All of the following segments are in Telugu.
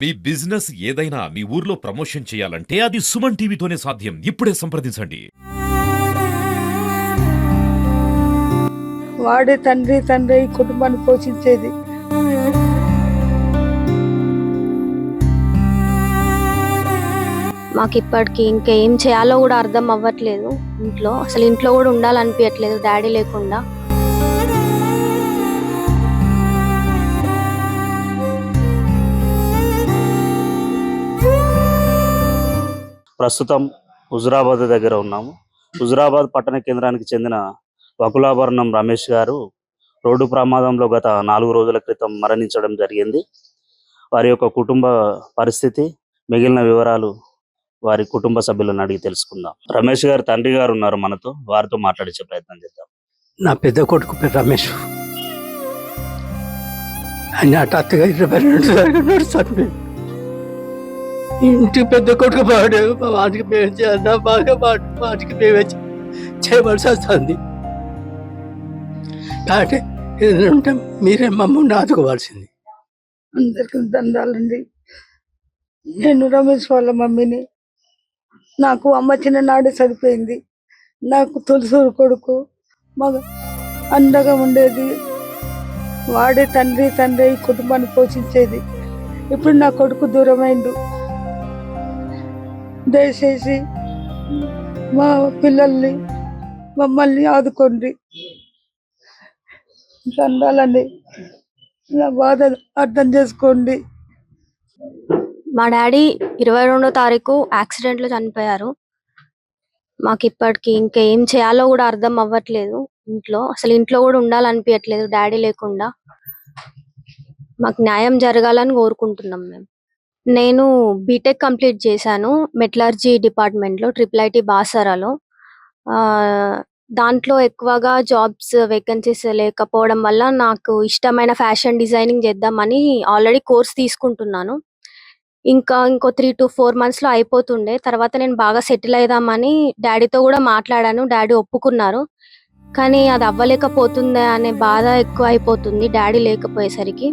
మీ బిజినెస్ ఏదైనా మీ ఊర్లో ప్రమోషన్ చేయాలంటే అది సుమన్ టీవీతోనే సాధ్యం. ఇప్పుడే సంప్రదించండి. వాడే తండ్రి తండ్రి ఈ కుటుంబాన్ని పోషించేది. మాకు ఇప్పటికి ఇంకా ఏం చేయాలో కూడా అర్థం అవ్వట్లేదు. అసలు ఇంట్లో కూడా ఉండాలనిపించట్లేదు డాడీ లేకుండా. ప్రస్తుతం హుజురాబాద్ దగ్గర ఉన్నాము. హుజురాబాద్ పట్టణ కేంద్రానికి చెందిన వకులాభరణం రమేష్ గారు రోడ్డు ప్రమాదంలో గత 4 రోజుల క్రితం మరణించడం జరిగింది. వారి యొక్క కుటుంబ పరిస్థితి, మిగిలిన వివరాలు వారి కుటుంబ సభ్యులను అడిగి తెలుసుకుందాం. రమేష్ గారు తండ్రి గారు ఉన్నారు మనతో, వారితో మాట్లాడించే ప్రయత్నం చేద్దాం. నా పెద్ద కొడుకు పేరు రమేష్. ఆయన హఠాత్తుగా 22 చనిపోయింది. ఇంటి పెద్ద కొడుకు వాడు, వాటికి మేము చేయాలన్నా బాగా వాటికి మేమే చేయవలసి వస్తుంది. కాబట్టి ఏదంటే మీరే మమ్మల్ని ఆదుకోవాల్సింది. అందరికీ దండాలండి. నేను రమేష్ వాళ్ళ మమ్మీని. నాకు అమ్మ చిన్ననాడే చనిపోయింది. నాకు తులసూరు కొడుకు మగ అండగా ఉండేది. వాడే తండ్రి తండ్రి ఈ కుటుంబాన్ని పోషించేది. ఇప్పుడు నా కొడుకు దూరమైండు. దయచేసి మా పిల్లల్ని మమ్మల్ని ఆదుకోండి. దండాలండి. నా బాధ అర్థం చేసుకోండి. మా డాడీ 22వ తారీఖు యాక్సిడెంట్ లో చనిపోయారు. మాకు ఇప్పటికి ఇంకా ఏం చేయాలో కూడా అర్థం అవ్వట్లేదు. అసలు ఇంట్లో కూడా ఉండాలనిపించట్లేదు డాడీ లేకుండా. మాకు న్యాయం జరగాలని కోరుకుంటున్నాం మేము. నేను బీటెక్ కంప్లీట్ చేశాను మెటలర్జీ డిపార్ట్మెంట్ లో IIIT బాసరాలో. దాంట్లో ఎక్కువగా జాబ్స్ వేకెన్సీస్ లేకపోవడం వల్ల నాకు ఇష్టమైన ఫ్యాషన్ డిజైనింగ్ చేద్దామని ఆల్రెడీ కోర్స్ తీసుకుంటున్నాను. ఇంకో 3 to 4 months లో అయిపోతుండే. తర్వాత నేను బాగా సెటిల్ అయిదామని డాడీతో కూడా మాట్లాడాను. డాడీ ఒప్పుకున్నారు. కానీ అది అవ్వలేకపోతుందే అనే బాధ ఎక్కువ అయిపోతుంది డాడీ లేకపోయేసరికి.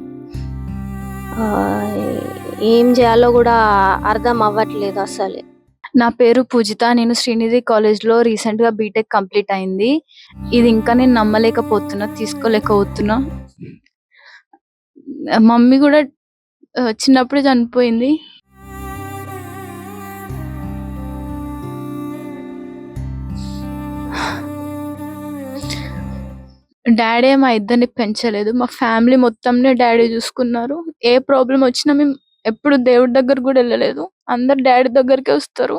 ఏం చేయాలో కూడా అర్థం అవ్వట్లేదు అసలు. నా పేరు పూజిత. నేను శ్రీనిధి కాలేజ్లో రీసెంట్గా బీటెక్ కంప్లీట్ అయింది. ఇది ఇంకా నేను నమ్మలేకపోతున్నా, తీసుకోలేకపోతున్నా. మమ్మీ కూడా చిన్నప్పుడే చనిపోయింది. డాడీ మా ఇద్దరిని పెంచలేదు. మా ఫ్యామిలీ మొత్తంనే డాడీ చూసుకున్నారు. ఏ ప్రాబ్లం వచ్చినా మేము ఎప్పుడు దేవుడి దగ్గర కూడా వెళ్ళలేదు. అందరు డాడీ దగ్గరికే వస్తారు.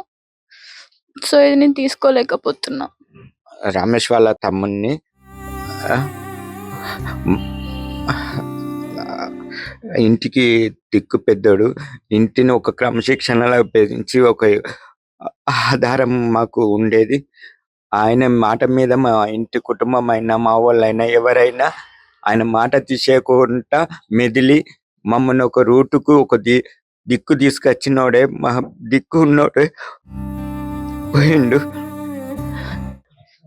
సో ఇది నేను తీసుకోలేకపోతున్నా. రమేష్ వాళ్ళ తమ్ముడిని ఇంటికి దిక్కు పెద్దోడు. ఇంటిని ఒక క్రమశిక్షణలో పెంచి ఒక ఆధారం మాకు ఉండేది. ఆయన మాట మీద మా ఇంటి కుటుంబం అయినా, మా వాళ్ళైనా, ఎవరైనా ఆయన మాట తీసేయకుండా మెదిలి మమ్మల్ని ఒక రూటుకు, ఒక దిక్కు తీసుకొచ్చినోడే, మా దిక్కు ఉన్నోడే పోయిండు.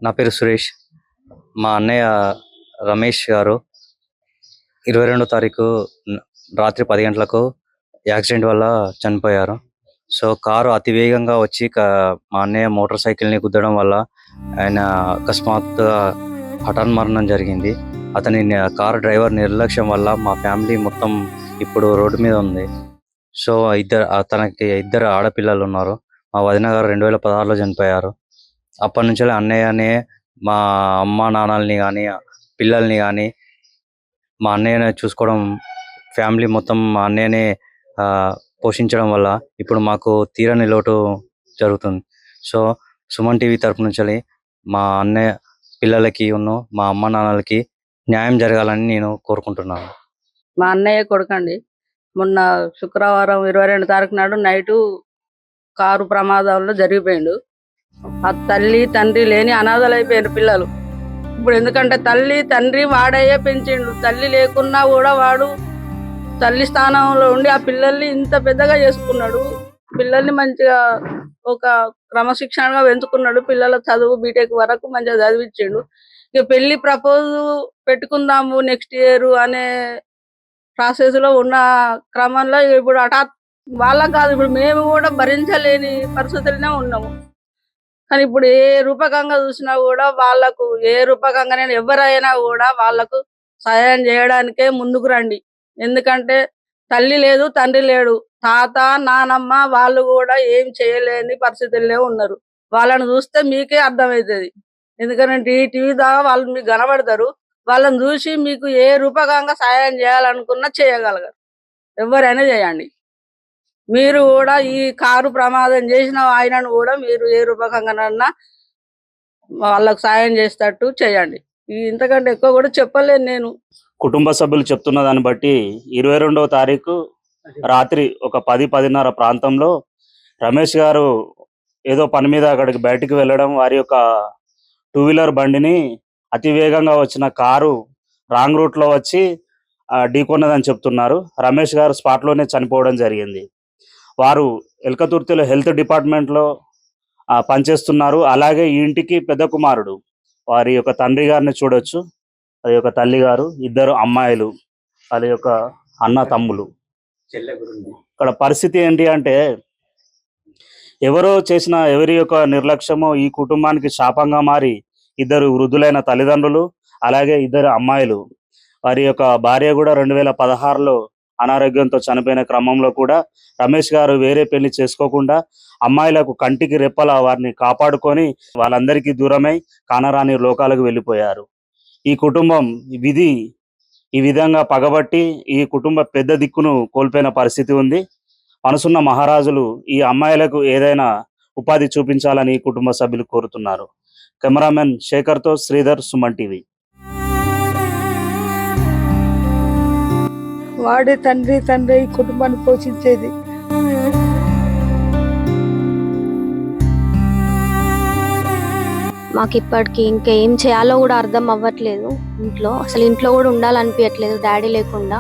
నా పేరు సురేష్. మా అన్నయ్య రమేష్ గారు 22వ తారీఖు రాత్రి 10 గంటలకు యాక్సిడెంట్ వల్ల చనిపోయారు. సో కారు అతివేగంగా వచ్చి మా అన్నయ్య మోటార్ సైకిల్ని గుద్దడం వల్ల ఆయన అకస్మాత్తుగా హఠాన్మరణం జరిగింది. కారు డ్రైవర్ నిర్లక్ష్యం వల్ల మా ఫ్యామిలీ మొత్తం ఇప్పుడు రోడ్డు మీద ఉంది. సో తనకి 2 ఆడపిల్లలు ఉన్నారు. మా వదిన గారు 2016లో చనిపోయారు. అప్పటి నుంచి అన్నయ్యనే మా అమ్మ నాన్నల్ని కానీ, పిల్లల్ని కానీ మా అన్నయ్యనే చూసుకోవడం, ఫ్యామిలీ మొత్తం మా అన్నయ్యనే పోషించడం వల్ల ఇప్పుడు మాకు తీరని లోటు జరుగుతుంది. సో సుమన్ టీవీ తరపు నుంచి మా అన్నయ్య పిల్లలకి మా అమ్మ నాన్నలకి న్యాయం జరగాలని నేను కోరుకుంటున్నాను. మా అన్నయ్య కొడుకండి. మొన్న శుక్రవారం 22 తారీఖు నాడు నైటు కారు ప్రమాదంలో జరిగిపోయిండు. ఆ తల్లి తండ్రి లేని అనాథలు అయిపోయారు పిల్లలు. ఇప్పుడు ఎందుకంటే తల్లి తండ్రి వాడయ్యే పెంచిండు. తల్లి లేకున్నా కూడా వాడు తల్లి స్థానంలో ఉండి ఆ పిల్లల్ని ఇంత పెద్దగా చేసుకున్నాడు. పిల్లల్ని మంచిగా ఒక క్రమశిక్షణగా పెంచుకున్నాడు. పిల్లల చదువు బీటెక్ వరకు మంచిగా చదివించిండు. ఇక పెళ్లి ప్రపోజ్ పెట్టుకుందాము నెక్స్ట్ ఇయర్ అనే ప్రాసెస్ లో ఉన్న క్రమంలో ఇప్పుడు వాళ్ళకి కాదు, ఇప్పుడు మేము కూడా భరించలేని పరిస్థితుల్లోనే ఉన్నాము. కానీ ఇప్పుడు ఏ రూపకంగా చూసినా కూడా వాళ్ళకు, ఏ రూపకంగా ఎవరైనా కూడా వాళ్ళకు సహాయం చేయడానికే ముందుకు రండి. ఎందుకంటే తల్లి లేదు, తండ్రి లేడు, తాత నానమ్మ వాళ్ళు కూడా ఏం చేయలేని పరిస్థితుల్లో ఉన్నారు. వాళ్ళని చూస్తే మీకే అర్థమవుతుంది. ఎందుకంటే ఈ టీవీ ద్వారా వాళ్ళు మీకు కనబడతారు. వాళ్ళని చూసి మీకు ఏ రూపకంగా సహాయం చేయాలనుకున్నా చేయగలగారు. ఎవరైనా చేయండి. మీరు కూడా ఈ కారు ప్రమాదం చేసిన ఆయనను కూడా మీరు ఏ రూపకంగానన్నా వాళ్ళకు సాయం చేసేటట్టు చేయండి. ఇంతకంటే ఎక్కువ కూడా చెప్పలేను నేను. కుటుంబ సభ్యులు చెప్తున్న దాన్ని బట్టి 22వ తారీఖు రాత్రి ఒక 10-10:30 ప్రాంతంలో రమేష్ గారు ఏదో పని మీద అక్కడికి బయటికి వెళ్ళడం, వారి యొక్క 2-వీలర్ బండిని అతి వేగంగా వచ్చిన కారు రాంగ్ రూట్లో వచ్చి ఢీకొన్నదని చెప్తున్నారు. రమేష్ గారు స్పాట్లోనే చనిపోవడం జరిగింది. వారు ఎల్కతుర్తిలో హెల్త్ డిపార్ట్మెంట్లో పనిచేస్తున్నారు. అలాగే ఈ ఇంటికి పెద్ద కుమారుడు. వారి యొక్క తండ్రి గారిని చూడొచ్చు, అది యొక్క తల్లి గారు, 2 అమ్మాయిలు, అది యొక్క అన్న తమ్ములు. ఇక్కడ పరిస్థితి ఏంటి అంటే ఎవరో చేసిన ఎవరి యొక్క నిర్లక్ష్యమో ఈ కుటుంబానికి శాపంగా మారి 2 వృద్ధులైన తల్లిదండ్రులు, అలాగే 2 అమ్మాయిలు, వారి యొక్క భార్య కూడా 2016లో అనారోగ్యంతో చనిపోయిన క్రమంలో కూడా రమేష్ గారు వేరే పెళ్లి చేసుకోకుండా అమ్మాయిలకు కంటికి రెప్పలా వారిని కాపాడుకొని వాళ్ళందరికీ దూరమై కానరాని లోకాలకు వెళ్ళిపోయారు. ఈ కుటుంబం విధి ఈ విధంగా పగబట్టి ఈ కుటుంబ పెద్ద దిక్కును కోల్పోయిన పరిస్థితి ఉంది. మనసున్న మహారాజులు ఈ అమ్మాయిలకు ఏదైనా ఉపాధి చూపించాలని ఈ కుటుంబ సభ్యులు కోరుతున్నారు. కెమెరామెన్ శేఖర్తో శ్రీధర్, సుమన్ టీవీ. వాడే తండ్రి ఈ కుటుంబాన్ని పోషించేది. మాకు ఇప్పటికి ఇంకా ఏం చేయాలో కూడా అర్థం అవ్వట్లేదు. ఇంట్లో అసలు ఇంట్లో కూడా ఉండాలనిపించట్లేదు డాడీ లేకుండా.